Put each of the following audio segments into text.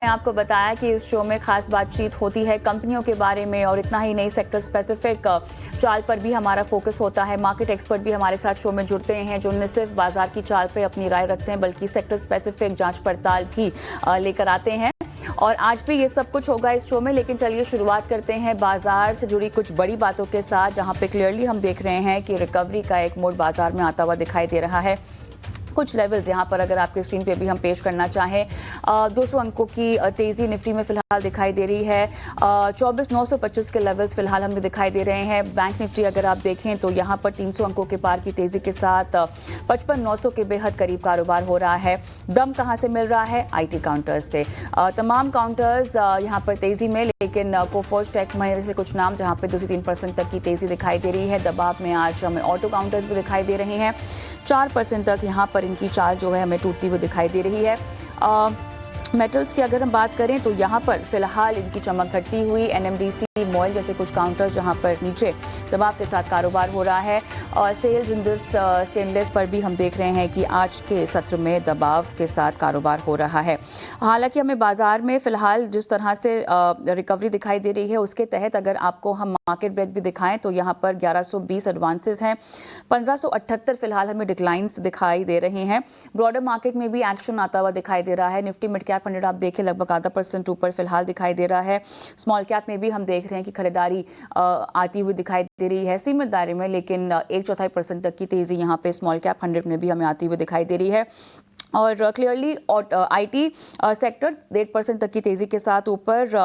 आपको बताया कि इस शो में खास बातचीत होती है कंपनियों के बारे में और इतना ही नहीं, सेक्टर स्पेसिफिक चाल पर भी हमारा फोकस होता है। मार्केट एक्सपर्ट भी हमारे साथ शो में जुड़ते हैं जो न सिर्फ बाजार की चाल पर अपनी राय रखते हैं बल्कि सेक्टर स्पेसिफिक जांच पड़ताल भी लेकर आते हैं। और आज भी ये सब कुछ होगा इस शो में, लेकिन चलिए शुरुआत करते हैं बाजार से जुड़ी कुछ बड़ी बातों के साथ, जहां पे क्लियरली हम देख रहे हैं कि रिकवरी का एक मोड बाजार में आता हुआ दिखाई दे रहा है। कुछ लेवल्स यहाँ पर अगर आपके स्क्रीन पे भी हम पेश करना चाहें, 200 अंकों की तेज़ी निफ्टी में फिलहाल दिखाई दे रही है। 24,925 के लेवल्स फिलहाल हमें दिखाई दे रहे हैं। बैंक निफ्टी अगर आप देखें तो यहाँ पर 300 अंकों के पार की तेज़ी के साथ 55,900 के बेहद करीब कारोबार हो रहा है। दम कहाँ से मिल रहा है? IT काउंटर्स से। तमाम काउंटर्स यहाँ पर तेज़ी में, लेकिन कोफोर्ज टेक महिंद्रा से कुछ नाम जहाँ पर 2 से 3% तक की तेज़ी दिखाई दे रही है। दबाव में आज हमें ऑटो काउंटर्स भी दिखाई दे रहे हैं। 4% तक यहाँ पर इनकी चाल जो है हमें टूटती हुई दिखाई दे रही है। मेटल्स की अगर हम बात करें तो यहाँ पर फिलहाल इनकी चमक घटती हुई। NMDC, मॉयल जैसे कुछ काउंटर्स जहाँ पर नीचे दबाव के साथ कारोबार हो रहा है। और सेल्स इन दिस स्टेनलेस पर भी हम देख रहे हैं कि आज के सत्र में दबाव के साथ कारोबार हो रहा है। हालांकि हमें बाजार में फिलहाल जिस तरह से रिकवरी दिखाई दे रही है उसके तहत अगर आपको हम मार्केट ब्रेक भी दिखाएं तो यहाँ पर 1120 एडवांसेस हैं, 1578 फिलहाल हमें डिक्लाइंस दिखाई दे रहे हैं। ब्रॉडर मार्केट में भी एक्शन आता हुआ दिखाई दे रहा है। निफ्टी मिड कैप 100 आप देखें लगभग आधा % ऊपर फिलहाल दिखाई दे रहा है। स्मॉल कैप में भी हम देख रहे हैं कि खरीदारी आती हुई दिखाई दे रही है सीमित दायरे में, लेकिन 1/4% तक की तेजी यहाँ पे स्मॉल कैप 100 में भी हमें आती हुई दिखाई दे रही है। और क्लियरली IT सेक्टर 1.5% तक की तेज़ी के साथ ऊपर।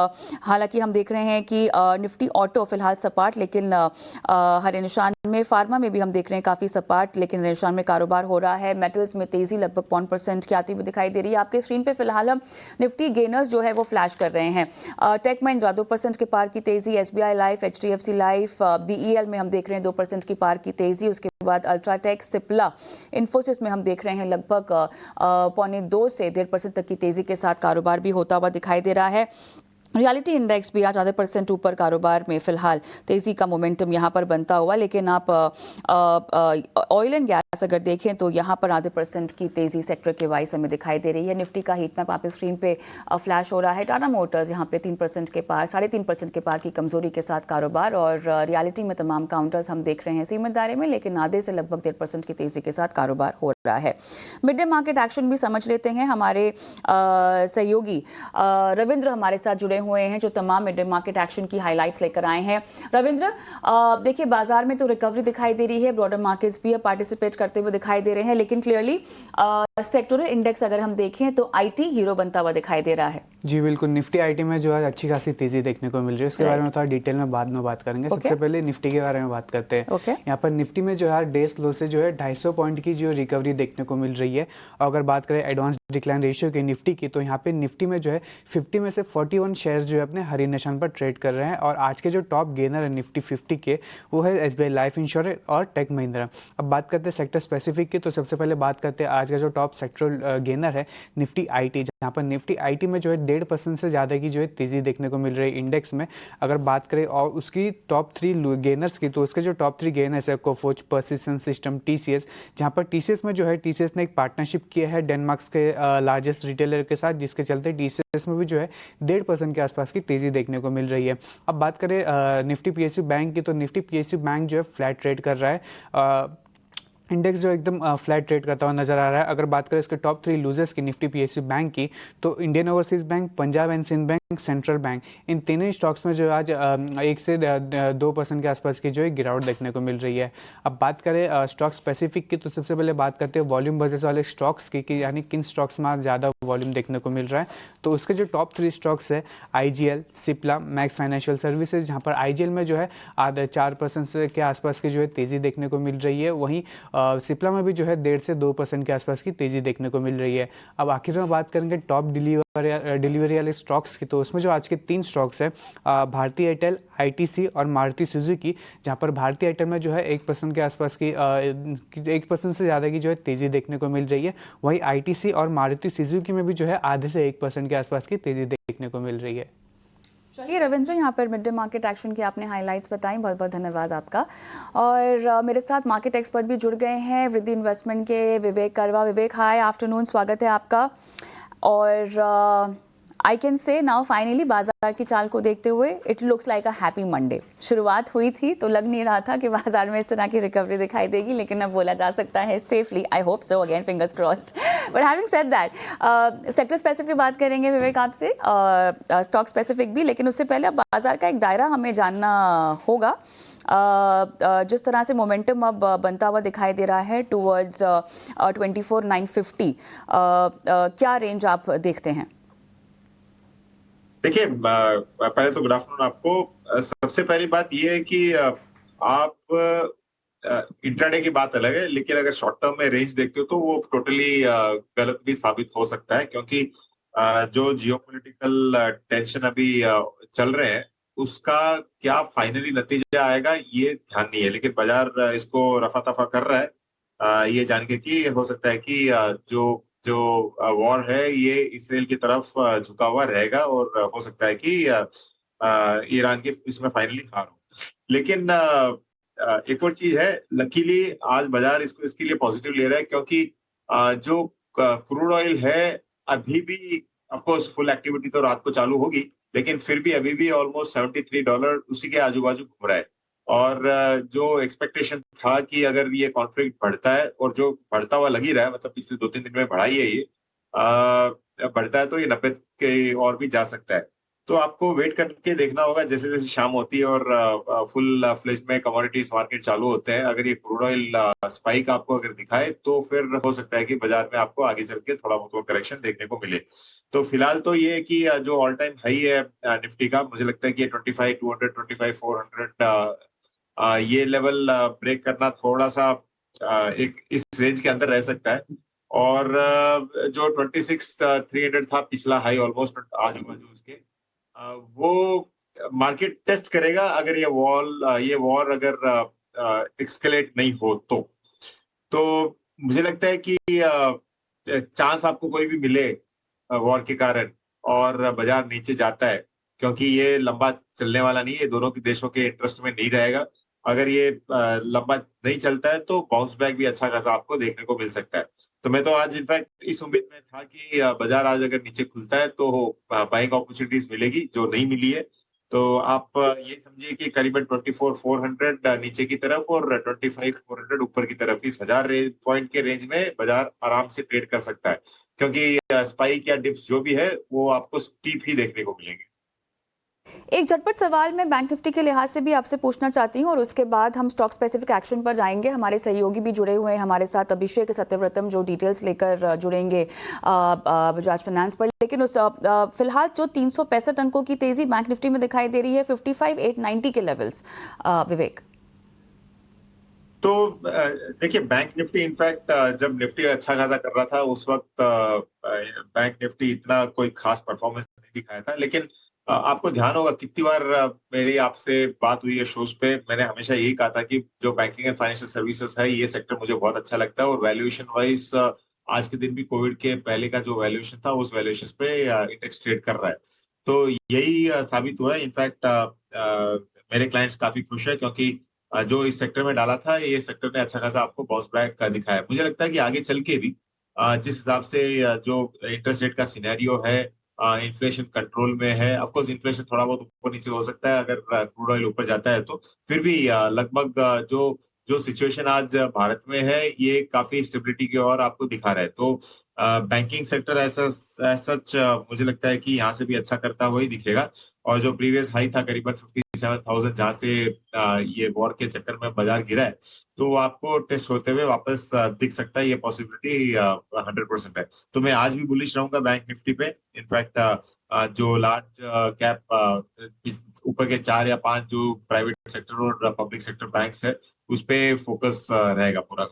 हालांकि हम देख रहे हैं कि निफ्टी ऑटो फिलहाल सपाट, लेकिन हरे निशान में। फार्मा में भी हम देख रहे हैं काफ़ी सपाट, लेकिन हरे निशान में कारोबार हो रहा है। मेटल्स में तेज़ी लगभग 0.5% की आती हुई दिखाई दे रही है। आपके स्क्रीन पे फिलहाल हम निफ्टी गेनर्स जो है वो फ्लैश कर रहे हैं। टेक महिंद्रा 2% के पार की तेज़ी। SBI life, HDFC life, BEL में हम देख रहे हैं 2% की पार की तेज़ी। उसके बाद अल्ट्राटेक, सिप्ला, इन्फोसिस में हम देख रहे हैं लगभग 1.25 से 1.5% तक की तेजी के साथ कारोबार भी होता हुआ दिखाई दे रहा है। रियलिटी इंडेक्स भी आज आधे % ऊपर कारोबार में फिलहाल तेजी का मोमेंटम यहाँ पर बनता हुआ, लेकिन आप ऑयल एंड गैस अगर देखें तो यहाँ पर आधे % की तेजी सेक्टर के वाइज हमें दिखाई दे रही है। निफ्टी का हीट मैप आप स्क्रीन पे फ्लैश हो रहा है। टाटा मोटर्स यहाँ पे 3% के पार, 3.5% के पार की कमजोरी के साथ कारोबार। और रियलिटी में तमाम काउंटर्स हम देख रहे हैं सीमित दायरे में, लेकिन आधे से लगभग 1.5% की तेजी के साथ कारोबार हो रहा है। मिड डे मार्केट एक्शन भी समझ लेते हैं। हमारे सहयोगी रविंद्र हमारे साथ जुड़े हुए हैं जो तमाम मिड डे मार्केट एक्शन की हाइलाइट्स लेकर आए हैं। रविंद्र, देखिए बाजार में तो रिकवरी दिखाई दे रही है, ब्रॉडर मार्केट्स भी पार्टिसिपेट करते हुए दिखाई दे रहे हैं, लेकिन क्लियरली सेक्टोरल इंडेक्स अगर हम देखें तो IT हीरो बनता हुआ दिखाई दे रहा है। जी बिल्कुल, निफ्टी IT में जो है अच्छी खासी तेजी देखने को मिल रही है। इसके बारे में थोड़ा डिटेल में बाद में बात करेंगे। सबसे पहले निफ्टी के बारे में बात करते हैं। यहाँ पर निफ्टी में जो है डे स्लो से जो है 250 पॉइंट की जो रिकवरी देखने को मिल रही है। और अगर बात करें एडवांस डिक्लाइन रेशियो की निफ्टी की, तो यहाँ पे निफ्टी में जो है 50 में से 41 शेयर जो है अपने हरी निशान पर ट्रेड कर रहे हैं। और आज के जो टॉप गेनर है निफ्टी 50 के, वो है SBI लाइफ इंश्योरेंस और टेक महिंद्रा। अब बात करते हैं सेक्टर स्पेसिफिक की, तो सबसे पहले बात करते हैं आज का जो टॉप सेक्टर गेनर है निफ्टी IT, जहाँ पर निफ्टी IT में जो है 1.5% से ज़्यादा की जो है तेज़ी देखने को मिल रही है इंडेक्स में। अगर बात करें और उसकी टॉप 3 गेनर्स की, तो उसके जो टॉप 3 गेनर्स है कोफोर्ज, पर्सिस्टेंट सिस्टम, TCS, जहाँ पर TCS में जो है TCS ने एक पार्टनरशिप किया है डेनमार्क के लार्जेस्ट रिटेलर के साथ, जिसके चलते TCS में भी जो है 1.5% के आसपास की तेज़ी देखने को मिल रही है। अब बात करें निफ्टी PSU बैंक की, तो निफ्टी PSU बैंक जो है फ्लैट ट्रेड कर रहा है। इंडेक्स जो एकदम फ्लैट ट्रेड करता हुआ नजर आ रहा है। अगर बात करें इसके टॉप 3 लूजर्स की निफ्टी PSU बैंक की, तो Indian Overseas Bank, Punjab and Sind Bank, Central Bank, इन तीनों स्टॉक्स में जो आज 1 से 2% के आसपास की जो है गिरावट देखने को मिल रही है। अब बात करें स्टॉक स्पेसिफिक की, तो सबसे पहले बात करते हैं वॉल्यूम बेसिस वाले स्टॉक्स की, कि यानी किन स्टॉक्स में ज़्यादा वॉल्यूम देखने को मिल रहा है। तो उसके जो टॉप 3 स्टॉक्स है IGL, Cipla, max financial services, जहाँ पर IGL में जो है आधा 4% के आसपास की जो है तेज़ी देखने को मिल रही है। वहीं सिप्ला में भी जो है 1.5 से 2% के आसपास की तेज़ी देखने को मिल रही है। अब आखिर में बात करेंगे टॉप डिलीवरी वाले स्टॉक्स की, तो उसमें जो आज के 3 स्टॉक्स है भारती एयरटेल, ITC और मारुति सुजुकी, जहाँ पर भारती एयरटेल में जो है 1% के आसपास की 1% से ज़्यादा की जो है तेज़ी देखने को मिल रही है। वहीं ITC और मारुति सुजुकी में भी जो है आधे से 1% के आसपास की तेज़ी देखने को मिल रही है। चलिए रविंद्र, यहाँ पर मिड डे मार्केट एक्शन की आपने हाइलाइट्स बताई, बहुत बहुत धन्यवाद आपका। और मेरे साथ मार्केट एक्सपर्ट भी जुड़ गए हैं वृद्धि इन्वेस्टमेंट के विवेक करवा। विवेक, हाय आफ्टरनून, स्वागत है आपका। और I can say now finally बाजार की चाल को देखते हुए it looks like a happy Monday. शुरुआत हुई थी तो लग नहीं रहा था कि बाजार में इस तरह की रिकवरी दिखाई देगी, लेकिन अब बोला जा सकता है safely, I hope so, again fingers crossed. But having said that, sector specific बात करेंगे विवेक आपसे, स्टॉक स्पेसिफिक भी, लेकिन उससे पहले अब बाजार का एक दायरा हमें जानना होगा। जिस तरह से मोमेंटम अब बनता हुआ दिखाई दे रहा है टूवर्ड्स 24,950, क्या रेंज आप देखते हैं? देखिए, पहले तो गुड आफ्टरनून आपको। सबसे पहली बात यह है कि आप इंट्राडे की बात अलग है, लेकिन अगर शॉर्ट टर्म में रेंज देखते हो तो वो टोटली गलत भी साबित हो सकता है, क्योंकि जो जियोपॉलिटिकल टेंशन अभी चल रहे हैं उसका क्या फाइनली नतीजा आएगा ये ध्यान नहीं है, लेकिन बाजार इसको रफा दफा कर रहा है ये जान के कि हो सकता है कि जो जो वॉर है ये इसराइल की तरफ झुका हुआ रहेगा, और हो सकता है कि ईरान के इसमें फाइनली हार हो। लेकिन एक और चीज है, लकीली आज बाजार इसको इसके लिए पॉजिटिव ले रहा है, क्योंकि जो क्रूड ऑयल है अभी भी, ऑफ कोर्स फुल एक्टिविटी तो रात को चालू होगी, लेकिन फिर भी अभी भी ऑलमोस्ट $73 उसी के आजू बाजू घूम रहा है। और जो एक्सपेक्टेशन था कि अगर ये कॉन्फ्लिक्ट बढ़ता है, और जो बढ़ता हुआ लग ही रहा है, मतलब पिछले 2-3 दिन में बढ़ा ही है ये, बढ़ता है तो ये 90 के और भी जा सकता है। तो आपको वेट करके देखना होगा जैसे जैसे शाम होती है और फुल फ्लेज में कमोडिटीज मार्केट चालू होते हैं। अगर ये क्रूड ऑयल स्पाइक आपको अगर दिखाए तो फिर हो सकता है कि बाजार में आपको आगे चल के थोड़ा बहुत करेक्शन देखने को मिले। तो फिलहाल तो ये है कि जो ऑल टाइम हाई है निफ्टी का, मुझे लगता है कि 25,200, 25,400 ये लेवल ब्रेक करना थोड़ा सा एक इस रेंज के अंदर रह सकता है। और जो 26,300 था पिछला हाई ऑलमोस्ट आजू बाजू उसके, वो मार्केट टेस्ट करेगा अगर ये वॉर अगर एक्सकेलेट नहीं हो तो मुझे लगता है कि चांस आपको कोई भी मिले वॉर के कारण और बाजार नीचे जाता है, क्योंकि ये लंबा चलने वाला नहीं है, दोनों के देशों के इंटरेस्ट में नहीं रहेगा। अगर ये लंबा नहीं चलता है तो बाउंस बैक भी अच्छा खासा आपको देखने को मिल सकता है। तो मैं तो आज इनफैक्ट इस उम्मीद में था कि बाजार आज अगर नीचे खुलता है तो बाइंग अपॉर्चुनिटीज मिलेगी जो नहीं मिली है। तो आप ये समझिए कि करीबन 24,400 नीचे की तरफ और 25,400 ऊपर की तरफ, इस 1000 पॉइंट के रेंज में बाजार आराम से ट्रेड कर सकता है, क्योंकि स्पाइक या डिप्स जो भी है वो आपको स्टीप ही देखने को मिलेंगे। एक झटपट सवाल मैं बैंक निफ्टी के लिहाज से भी आपसे पूछना चाहती हूँ, और उसके बाद हम स्टॉक स्पेसिफिक एक्शन पर जाएंगे। हमारे सहयोगी भी जुड़े हुए हैं हमारे साथ, अभिषेक सत्यव्रतम, जो डिटेल्स लेकर जुड़ेंगे बजाज फाइनेंस पर। लेकिन उस फिलहाल जो 365 अंकों की तेजी बैंक निफ्टी में दिखाई दे रही है 55,890 के लेवल्स, विवेक। तो देखिए, बैंक निफ्टी इनफैक्ट जब निफ्टी अच्छा खासा कर रहा था उस वक्त बैंक निफ्टी इतना कोई खास परफॉर्मेंस नहीं दिखाया था। लेकिन आपको ध्यान होगा कितनी बार मेरी आपसे बात हुई है शोज पे, मैंने हमेशा यही कहा था कि जो बैंकिंग एंड फाइनेंशियल सर्विसेज है ये सेक्टर मुझे बहुत अच्छा लगता है, और वैल्यूएशन वाइज आज के दिन भी कोविड के पहले का जो वैल्यूएशन था उस वैल्यूएशन पे इंडेक्स ट्रेड कर रहा है। तो यही साबित हुआ है। इनफैक्ट मेरे क्लाइंट्स काफी खुश है, क्योंकि जो इस सेक्टर में डाला था ये सेक्टर ने अच्छा खासा आपको बाउंस बैक दिखाया। मुझे लगता है कि आगे चल के भी जिस हिसाब से जो इंटरेस्ट रेट का सिनेरियो है, इन्फ्लेशन कंट्रोल में है, ऑफ कोर्स इन्फ्लेशन थोड़ा बहुत ऊपर नीचे हो सकता है अगर क्रूड ऑयल ऊपर जाता है तो, फिर भी लगभग जो जो सिचुएशन आज भारत में है ये काफी स्टेबिलिटी की ओर आपको दिखा रहा है। तो बैंकिंग सेक्टर ऐसा सच मुझे लगता है कि यहाँ से भी अच्छा करता हुआ ही दिखेगा। और जो प्रीवियस हाई था करीबन 57,000, जहाँ से ये वॉर के चक्कर में बाजार गिरा है, तो वो आपको टेस्ट होते हुए वापस दिख सकता है, ये पॉसिबिलिटी 100% है। तो मैं आज भी बुलिश रहूंगा बैंक निफ्टी पे। इनफैक्ट जो लार्ज कैप ऊपर के 4 या 5 जो प्राइवेट सेक्टर और पब्लिक सेक्टर बैंक्स है उस पे फोकस रहेगा पूरा।